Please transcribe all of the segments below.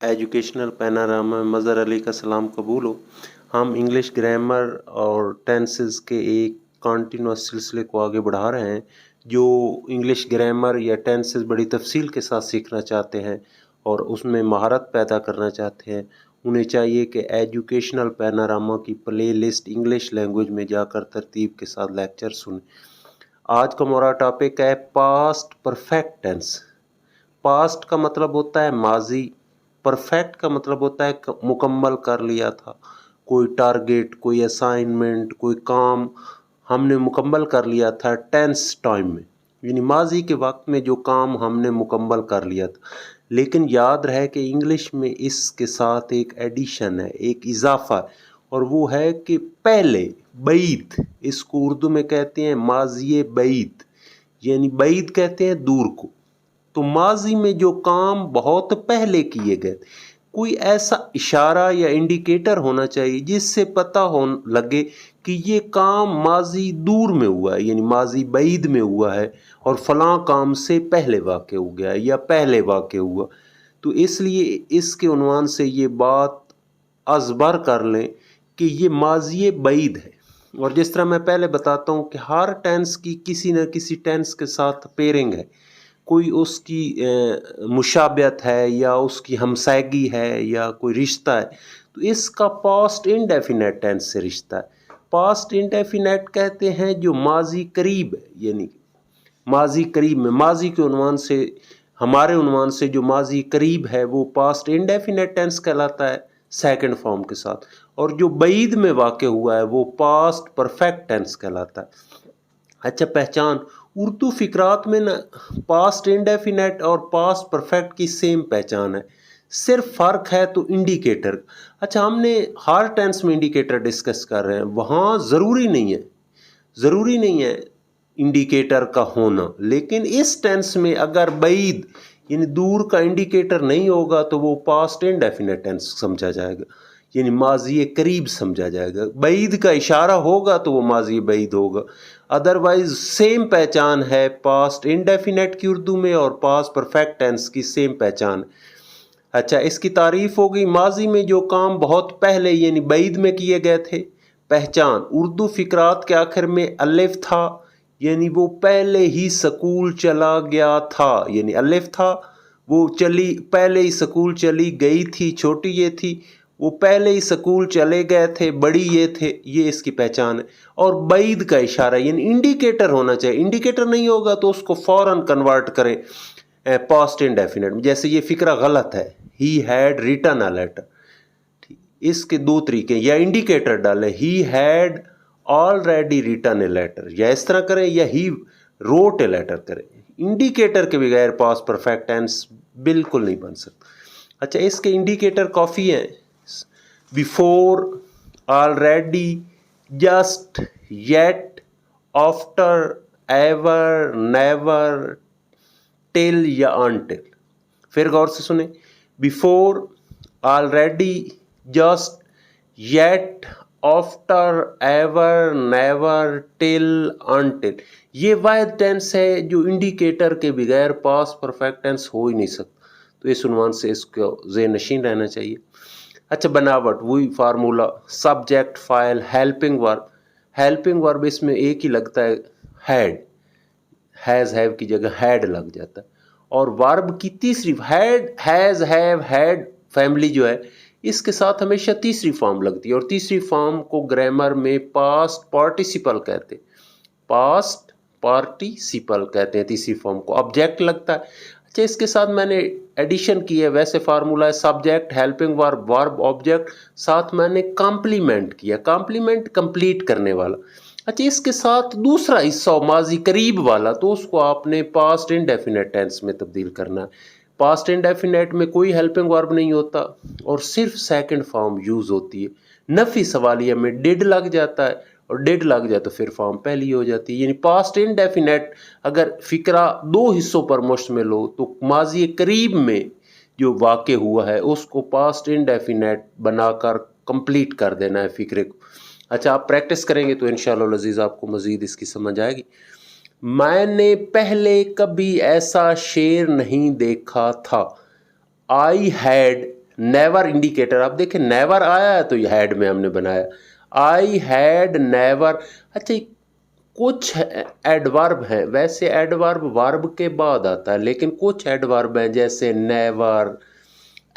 Educational पैनारामा में मज़हर अली का सलाम कबूल हो। हम इंग्लिश ग्रामर और टेंसेस के एक कंटिन्यूस सिलसिले को आगे बढ़ा रहे हैं। जो इंग्लिश ग्रामर या टेंसेस बड़ी तफसील के साथ सीखना चाहते हैं और उसमें महारत पैदा करना चाहते हैं, उन्हें चाहिए कि एजुकेशनल पैनारामा की प्ले लिस्ट इंग्लिश लैंग्वेज में जाकर तरतीब के साथ लेक्चर सुनें। आज का हमारा टॉपिक है पास्ट परफेक्ट टेंस। पास्ट का मतलब होता है माजी, परफेक्ट का मतलब होता है मुकम्मल कर लिया था, कोई टारगेट, कोई असाइनमेंट, कोई काम हमने मुकम्मल कर लिया था टेंस टाइम में, यानी माजी के वक्त में जो काम हमने मुकम्मल कर लिया था। लेकिन याद रहे कि इंग्लिश में इसके साथ एक एडिशन है, एक इजाफा है, और वो है कि पहले बैद, इसको उर्दू में कहते हैं माजी बैद, यानी बैद कहते हैं दूर को। तो माजी में जो काम बहुत पहले किए गए, कोई ऐसा इशारा या इंडिकेटर होना चाहिए जिससे पता हो लगे कि ये काम माजी दूर में हुआ है, यानी माजी बैद में हुआ है और फलां काम से पहले वाक़ हो गया है या पहले वाक़ हुआ। तो इसलिए इसके उन्वान से ये बात अज़बर कर लें कि ये माजी बैद है। और जिस तरह मैं पहले बताता हूँ कि हर टेंस की किसी न किसी टेंस के साथ पेयरिंग है, कोई उसकी मुशाबियत है या उसकी हमसायगी है या कोई रिश्ता है, तो इसका पास्ट इंडेफिनेट टेंस से रिश्ता है। पास्ट इंडेफिनेट कहते हैं जो माजी करीब है, यानी माजी करीब में, माजी के उन्वान से, हमारे उन्वान से जो माजी करीब है वो पास्ट इंडेफिनेट टेंस कहलाता है सेकंड फॉर्म के साथ, और जो बैद में वाक़ हुआ है वो पास्ट परफेक्ट टेंस कहलाता है। अच्छा, पहचान, उर्दू फ़िक्रात में ना पास्ट इंडेफिनेट और पास्ट परफेक्ट की सेम पहचान है, सिर्फ फ़र्क है तो इंडिकेटर। अच्छा, हमने हर टेंस में इंडिकेटर डिस्कस कर रहे हैं, वहाँ ज़रूरी नहीं है इंडिकेटर का होना, लेकिन इस टेंस में अगर बैद यानी दूर का इंडिकेटर नहीं होगा तो वो पास्ट इंडेफिनेट टेंस समझा जाएगा, यानी माजी करीब समझा जाएगा। बैद का इशारा होगा तो वो माजी बैद होगा, अदरवाइज सेम पहचान है पास्ट इंडेफिनेट की उर्दू में और पास्ट परफेक्ट टेंस की सेम पहचान। अच्छा, इसकी तारीफ हो गई, माजी में जो काम बहुत पहले यानी बैद में किए गए थे। पहचान, उर्दू फ़िक्रात के आखिर में अलिफ था, यानी वो पहले ही स्कूल चला गया था, यानी अलिफ था, वो चली, पहले ही स्कूल चली गई थी, छोटी ये थी, वो पहले ही स्कूल चले गए थे, बड़ी ये थे, ये इसकी पहचान है। और बैद का इशारा यानी इंडिकेटर होना चाहिए, इंडिकेटर नहीं होगा तो उसको फ़ौरन कन्वर्ट करें पास्ट इंडेफिनेट में। जैसे ये फ़िक्रा गलत है, he had written a letter, इसके दो तरीके, या इंडिकेटर डालें he had already written a letter, या इस तरह करें, या ही रोट ए लेटर करें। इंडिकेटर के बगैर पास्ट परफेक्ट टेंस बिल्कुल नहीं बन सकता। अच्छा, इसके इंडिकेटर काफ़ी हैं, before, already, just, yet, after, ever, never, till या अनटिल। फिर गौर से सुने, before, already, just, yet, after, ever, never, till, until. ये वाहिद टेंस है जो इंडिकेटर के बगैर पास्ट परफेक्ट टेंस हो ही नहीं सकता, तो इस उन्वान से इसको ज़हन नशीन रहना चाहिए। अच्छा, बनावट, वही formula, subject, file, helping verb. Helping verb इसमें एक ही लगता है, हैड, हैज़ हैव की जगह हैड लग जाता है। और वर्ब की तीसरी, had, has, have, had, family जो है, इसके साथ हमेशा तीसरी फॉर्म लगती है, और तीसरी फॉर्म को ग्रामर में पास्ट पार्टिसिपल कहते हैं, पास्ट पार्टिसिपल कहते हैं तीसरी फॉर्म को, ऑब्जेक्ट लगता है। अच्छा, इसके साथ मैंने एडिशन की है, वैसे फार्मूला है subject, helping verb, verb, object, साथ मैंने कॉम्प्लीमेंट किया, कॉम्प्लीमेंट कंप्लीट करने वाला। अच्छा, इसके साथ दूसरा हिस्सा माजी करीब वाला, तो उसको आपने पास्ट इंडेफिनेट टेंस में तब्दील करना है। पास्ट इंडेफिनेट में कोई हेल्पिंग वर्ब नहीं होता और सिर्फ सेकंड फॉर्म यूज़ होती है। नफ़ी सवालिया में डिड लग जाता है, और डिड लग जाए तो फिर फॉर्म पहली हो जाती है। यानी पास्ट इंडेफिनेट अगर फ़िक्रा दो हिस्सों पर मुश्तमिल हो तो माजी करीब में जो वाक़ हुआ है उसको पास्ट इंडेफिनेट बनाकर कंप्लीट कर देना है फ़िक्रे को। अच्छा, आप प्रैक्टिस करेंगे तो इंशाअल्लाह अज़ीज़ आपको मज़ीद इसकी समझ आएगी। मैंने पहले कभी ऐसा शेर नहीं देखा था, आई हैड नेवर इंडिकेटर, आप देखें नेवर आया है तो ये हैड में हमने बनाया, आई हैड नेवर। अच्छा कुछ एडवर्ब हैं, वैसे एडवर्ब वर्ब के बाद आता है, लेकिन कुछ एडवर्ब हैं जैसे नेवर,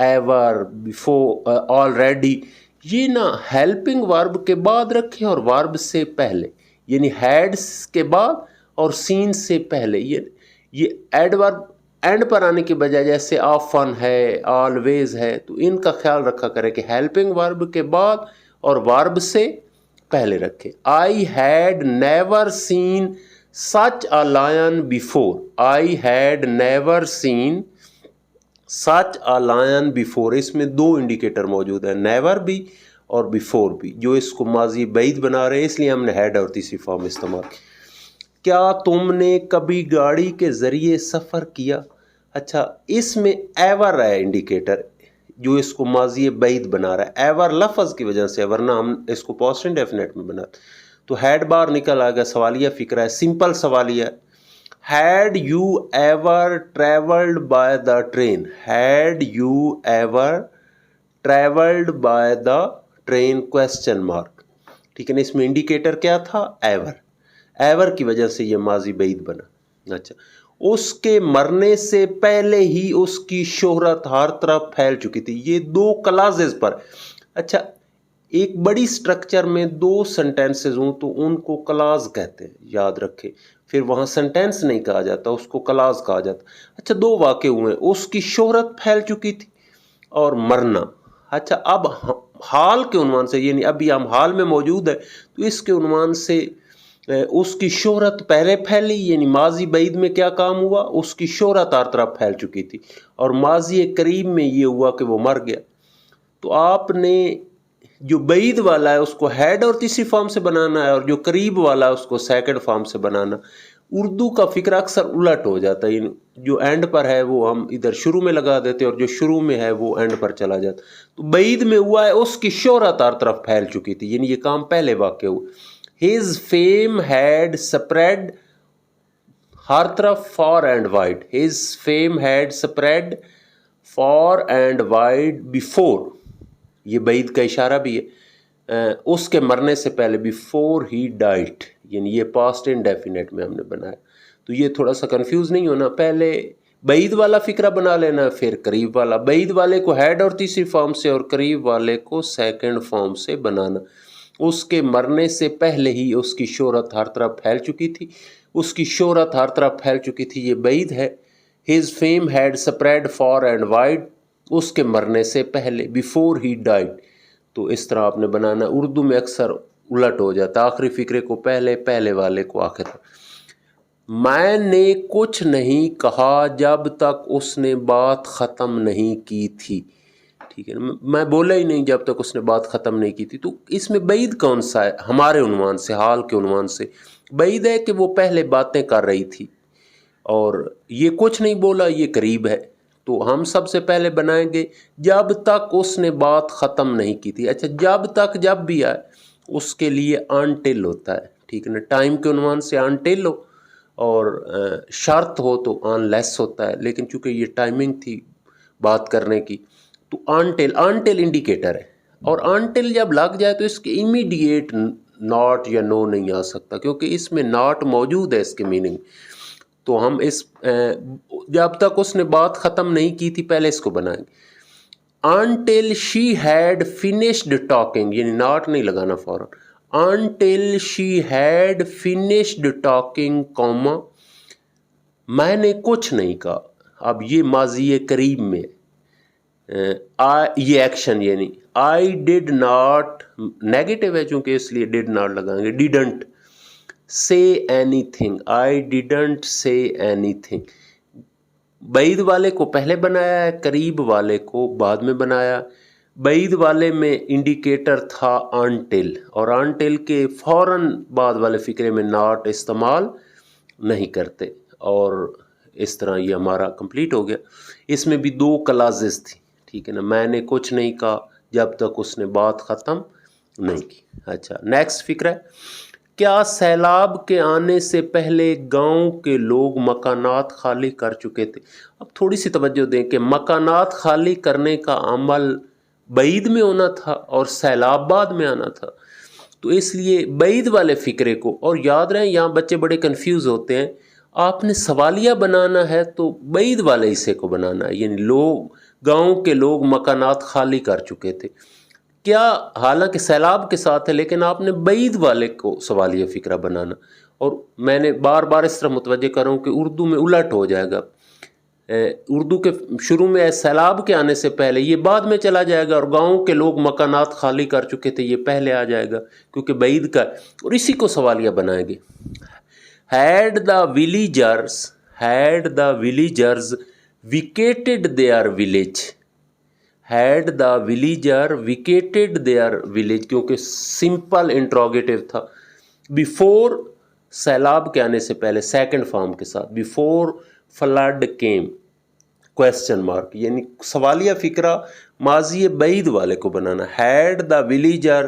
एवर, बिफोर, ऑलरेडी, ये ना हेल्पिंग वर्ब के बाद रखें और वर्ब से पहले, यानी हैड्स के बाद और सीन से पहले। ये एडवर्ब एंड पर आने की बजाय जैसे ऑफन है, ऑलवेज है, तो इनका ख्याल रखा करें कि हेल्पिंग वर्ब के बाद और वर्ब से पहले रखें। I had never seen such a lion before, I had never seen such a lion before, इसमें दो इंडिकेटर मौजूद है, नेवर भी और बिफोर भी, जो इसको माजी बैद बना रहे हैं, इसलिए हमने हैड और तीसरी फॉर्म इस्तेमाल की। क्या तुमने कभी गाड़ी के ज़रिए सफ़र किया? अच्छा इसमें एवर है इंडिकेटर, जो इसको माजी बैद बना रहा है, एवर लफ्ज़ की वजह से, वरना हम इसको पास्ट इंडेफिनिट में बना, तो हैड बार निकल आएगा। सवालिया फ़िक्रा है, सिंपल सवालिया, had you ever travelled by the train, had you ever travelled by the train question mark, ठीक है ना। इसमें इंडिकेटर क्या था? एवर, एवर की वजह से ये माजी बैद बना। अच्छा उसके मरने से पहले ही उसकी शोहरत हर तरफ फैल चुकी थी, ये दो क्लाजेज पर। अच्छा एक बड़ी स्ट्रक्चर में दो सेंटेंसेस हों तो उनको क्लाज कहते हैं, याद रखें, फिर वहाँ सेंटेंस नहीं कहा जाता, उसको क्लाज कहा जाता। अच्छा दो वाक़े हुए, उसकी शोहरत फैल चुकी थी और मरना। अच्छा अब हाल के उन्वान से, यानी अभी हम हाल में मौजूद है, तो इसके उन्वान से उसकी शोहरत पहले फैली, यानी माजी बैद में क्या काम हुआ, उसकी शोहरत हर तरफ फैल चुकी थी, और माजी करीब में ये हुआ कि वो मर गया। तो आपने जो बैद वाला है उसको हैड और तीसरी फॉर्म से बनाना है, और जो करीब वाला है उसको सेकंड फॉर्म से बनाना। उर्दू का फिक्र अक्सर उलट हो जाता है, जो एंड पर है वो हम इधर शुरू में लगा देते और जो शुरू में है वो एंड पर चला जाता। तो बैद में हुआ है उसकी शोहरत हर तरफ फैल चुकी थी, यानी ये काम पहले वाक़े हुआ। हिज फेम हैड स्प्रेड हर तरफ far and wide, his fame had spread far and wide before, ये बैद का इशारा भी है, उसके मरने से पहले, बिफोर ही डाइड, यानी ये पास्ट इंडेफिनिट में हमने बनाया। तो ये थोड़ा सा कंफ्यूज नहीं होना, पहले बैद वाला फिक्रा बना लेना, फिर करीब वाला। बैद वाले को हैड और तीसरी फॉर्म से और करीब वाले को सेकंड फॉर्म से बनाना। उसके मरने से पहले ही उसकी शोहरत हर तरफ फैल चुकी थी, उसकी शोहरत हर तरफ फैल चुकी थी, ये बैद है। His fame had spread far and wide, उसके मरने से पहले, बिफोर ही डाइड। तो इस तरह आपने बनाना। उर्दू में अक्सर उलट हो जाता, आखिरी फिक्रे को पहले, पहले वाले को आखिर। मैंने कुछ नहीं कहा जब तक उसने बात ख़त्म नहीं की थी, ठीक है ना, मैं बोला ही नहीं जब तक उसने बात ख़त्म नहीं की थी। तो इसमें बैद कौन सा है? हमारे उन्वान से, हाल के उन्वान से बैद है कि वो पहले बातें कर रही थी, और ये कुछ नहीं बोला, ये करीब है। तो हम सबसे पहले बनाएंगे जब तक उसने बात ख़त्म नहीं की थी। अच्छा जब तक जब भी आए उसके लिए अनटिल होता है, ठीक है ना, टाइम के उन्वान से अनटिल हो, और शर्त हो तो अनलेस होता है, लेकिन चूंकि ये टाइमिंग थी बात करने की तो अनटिल, अनटिल इंडिकेटर है। और अनटिल जब लग जाए तो इसके इमीडिएट नॉट या नो नहीं आ सकता, क्योंकि इसमें नॉट मौजूद है इसके मीनिंग। तो हम इस जब तक उसने बात ख़त्म नहीं की थी पहले इसको बनाएंगे। Until she had finished talking, यानी नॉट नहीं लगाना फौरन, until she had finished talking comma, मैंने कुछ नहीं कहा। अब ये माजी करीब में ये एक्शन, यानी आई डिड नॉट, नेगेटिव है चूंकि इसलिए डिड नॉट लगाएंगे, didn't say anything, I didn't say anything. बैद वाले को पहले बनाया है, करीब वाले को बाद में बनाया। बैद वाले में इंडिकेटर था अनटिल, और अनटिल के फौरन बाद वाले फिक्रे में नॉट इस्तेमाल नहीं करते, और इस तरह ये हमारा कंप्लीट हो गया। इसमें भी दो क्लाजेस थी, ठीक है ना, मैंने कुछ नहीं कहा जब तक उसने बात ख़त्म नहीं की। अच्छा नेक्स्ट फिक्र है, کیا سیلاب کے آنے سے پہلے گاؤں کے لوگ مکانات خالی کر چکے تھے؟ اب تھوڑی سی توجہ دیں کہ مکانات خالی کرنے کا عمل بعید میں ہونا تھا اور سیلاب بعد میں آنا تھا، تو اس لیے بعید والے فقرے کو، اور یاد رہیں یہاں بچے بڑے کنفیوز ہوتے ہیں، آپ نے سوالیہ بنانا ہے تو بعید والے حصے کو بنانا ہے، یعنی گاؤں کے لوگ مکانات خالی کر چکے تھے، کیا حالانکہ سیلاب کے ساتھ ہے لیکن آپ نے بعید والے کو سوالیہ فقرہ بنانا، اور میں نے بار بار اس طرح متوجہ کر رہا ہوں کہ اردو میں الٹ ہو جائے گا، اردو کے شروع میں سیلاب کے آنے سے پہلے یہ بعد میں چلا جائے گا، اور گاؤں کے لوگ مکانات خالی کر چکے تھے یہ پہلے آ جائے گا کیونکہ بعید کا، اور اسی کو سوالیہ بنائیں گے۔ had the villagers vacated their village، had the villager vacated their village کیونکہ سمپل انٹروگیٹو تھا، بیفور سیلاب کے آنے سے پہلے سیکنڈ فارم کے ساتھ، before flood came question mark, یعنی سوالیہ فقرہ ماضی بعید والے کو بنانا، had the villager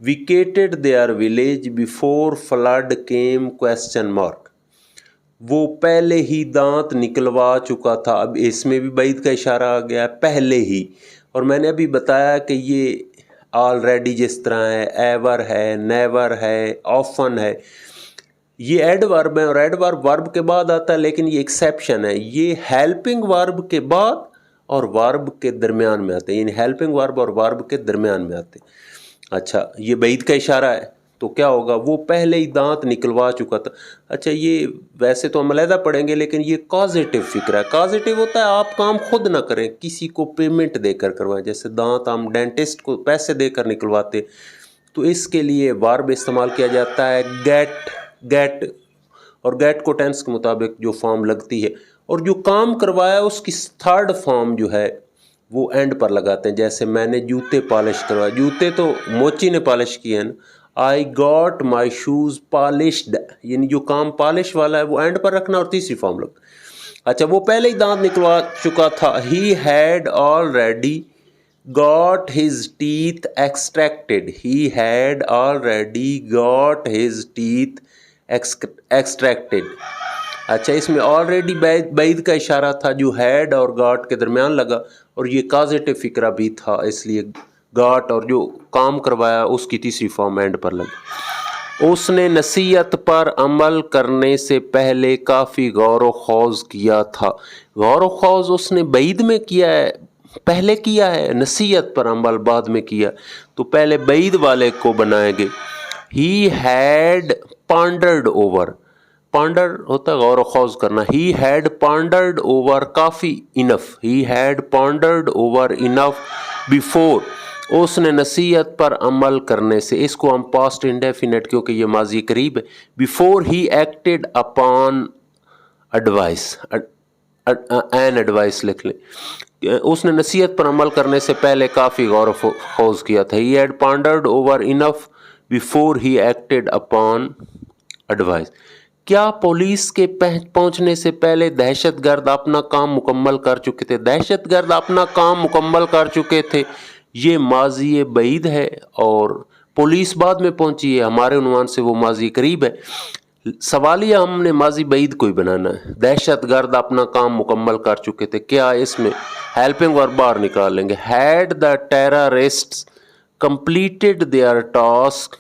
vacated their village before flood came question mark، وہ پہلے ہی دانت نکلوا چکا تھا، اب اس میں بھی بعید کا اشارہ آ گیا پہلے ہی، اور میں نے ابھی بتایا کہ یہ آلریڈی جس طرح ہے، ایور ہے، نیور ہے، آفن ہے، یہ ایڈ ورب ہے، اور ایڈ ورب کے بعد آتا ہے، لیکن یہ ایکسیپشن ہے، یہ ہیلپنگ ورب کے بعد اور ورب کے درمیان میں آتے ہیں، یعنی ہیلپنگ ورب اور ورب کے درمیان میں آتے ہیں۔ اچھا یہ بعید کا اشارہ ہے تو کیا ہوگا، وہ پہلے ہی دانت نکلوا چکا تھا۔ اچھا یہ ویسے تو ہم علیحدہ پڑھیں گے لیکن یہ کازیٹیو فکر ہے، کازیٹیو ہوتا ہے آپ کام خود نہ کریں، کسی کو پیمنٹ دے کر کروائیں، جیسے دانت ہم ڈینٹسٹ کو پیسے دے کر نکلواتے، تو اس کے لیے ورب استعمال کیا جاتا ہے گیٹ، اور گیٹ کو ٹینس کے مطابق جو فارم لگتی ہے، اور جو کام کروایا اس کی تھرڈ فارم جو ہے وہ اینڈ پر لگاتے ہیں، جیسے میں نے جوتے پالش کروائے، جوتے تو موچی نے پالش کیے ہیں، I got my shoes polished، یعنی جو کام پالش والا ہے وہ اینڈ پر رکھنا اور تیسری فارم لگنا۔ اچھا وہ پہلے ہی دانت نکلوا چکا تھا، he had already got his teeth extracted، he had already got his teeth extracted۔ اچھا اس میں آلریڈی بعید کا اشارہ تھا جو ہیڈ اور گاٹ کے درمیان لگا، اور یہ کازیٹیو فقرہ بھی تھا، اس لیے گاٹ اور جو کام کروایا اس کی تیسری فارم اینڈ پر لگا۔ اس نے نصیحت پر عمل کرنے سے پہلے کافی غور و خوض کیا تھا، غور و خوض اس نے بعید میں کیا ہے، پہلے کیا ہے، نصیحت پر عمل بعد میں کیا، تو پہلے بعید والے کو بنائیں گے۔ He had pondered over، ponder ہوتا ہے غور و خوض کرنا، he had pondered over coffee enough، he had pondered over enough before، اس نے نصیحت پر عمل کرنے سے، اس کو ہم past indefinite کیونکہ یہ ماضی قریب ہے، before he acted upon advice، an advice لکھ لیں، اس نے نصیحت پر عمل کرنے سے پہلے کافی غور و خوض کیا تھا، he had pondered over enough before he acted upon advice۔ کیا پولیس کے پہنچنے سے پہلے دہشت گرد اپنا کام مکمل کر چکے تھے؟ دہشت گرد اپنا کام مکمل کر چکے تھے، یہ ماضی بعید ہے، اور پولیس بعد میں پہنچی ہے، ہمارے عنوان سے وہ ماضی قریب ہے، سوالیہ ہم نے ماضی بعید کو ہی بنانا ہے۔ دہشت گرد اپنا کام مکمل کر چکے تھے، کیا اس میں ہیلپنگ ورب باہر نکال لیں گے، had the terrorists completed their task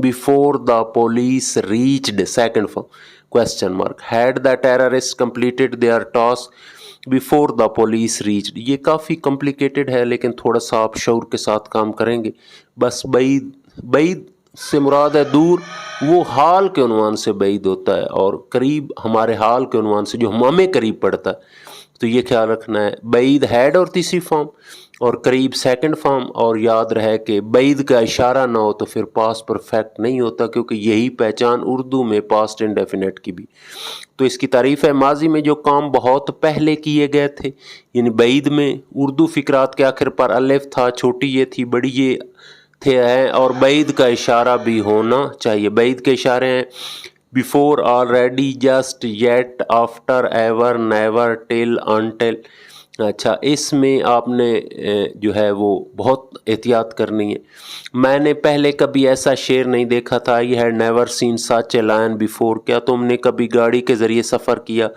before the police reached second form question mark، had the terrorists completed their task before the police reached، یہ کافی کمپلیکیٹڈ ہے لیکن تھوڑا سا آپ شعور کے ساتھ کام کریں گے، بس بعید سے مراد ہے دور، وہ حال کے عنوان سے بعید ہوتا ہے، اور قریب ہمارے حال کے عنوان سے جو ہمیں قریب پڑتا ہے، تو یہ خیال رکھنا ہے، بعید ہیڈ اور تیسری فارم، اور قریب سیکنڈ فارم، اور یاد رہے کہ بعید کا اشارہ نہ ہو تو پھر پاسٹ پرفیکٹ نہیں ہوتا، کیونکہ یہی پہچان اردو میں پاسٹ انڈیفینٹ کی بھی۔ تو اس کی تعریف ہے ماضی میں جو کام بہت پہلے کیے گئے تھے، یعنی بعید میں اردو فقرات کے آخر پر الف تھا، چھوٹی یہ تھی، بڑی یہ تھے ہیں، اور بعید کا اشارہ بھی ہونا چاہیے۔ بعید کے اشارے ہیں before, already, just, yet, after, ever, never, till, until، اچھا اس میں آپ نے جو ہے وہ بہت احتیاط کرنی ہے. میں نے پہلے کبھی ایسا شعر نہیں دیکھا تھا. I had never seen such a lion before. کیا تم نے کبھی گاڑی کے ذریعے سفر کیا؟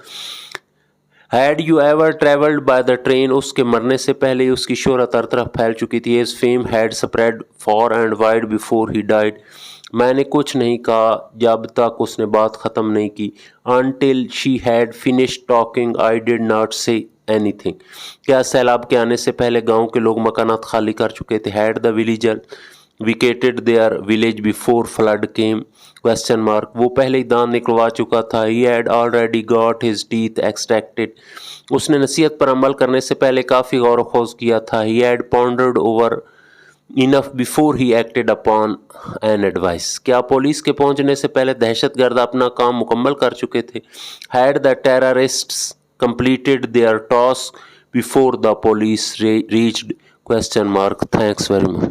Had you ever traveled by the train? اس کے مرنے سے پہلے اس کی شہرت ہر طرف پھیل چکی تھی. His fame had spread far and wide before he died. میں نے کچھ نہیں کہا جب تک اس نے بات ختم نہیں کی. Until she had finished talking, I did not say anything. کیا سیلاب کے آنے سے پہلے گاؤں کے لوگ مکانات خالی کر چکے تھے؟ Had the villager vacated their village before flood came? Question mark. وہ پہلے ہی دان نکلوا چکا تھا. He had already got his teeth extracted. اس نے نصیحت پر عمل کرنے سے پہلے کافی غور و خوض کیا تھا. He had pondered over enough before he acted upon an advice. کیا پولیس کے پہنچنے سے پہلے دہشت گرد اپنا کام مکمل کر چکے تھے؟ Had the terrorists completed their task before the police reached? Question mark. Thanks very much.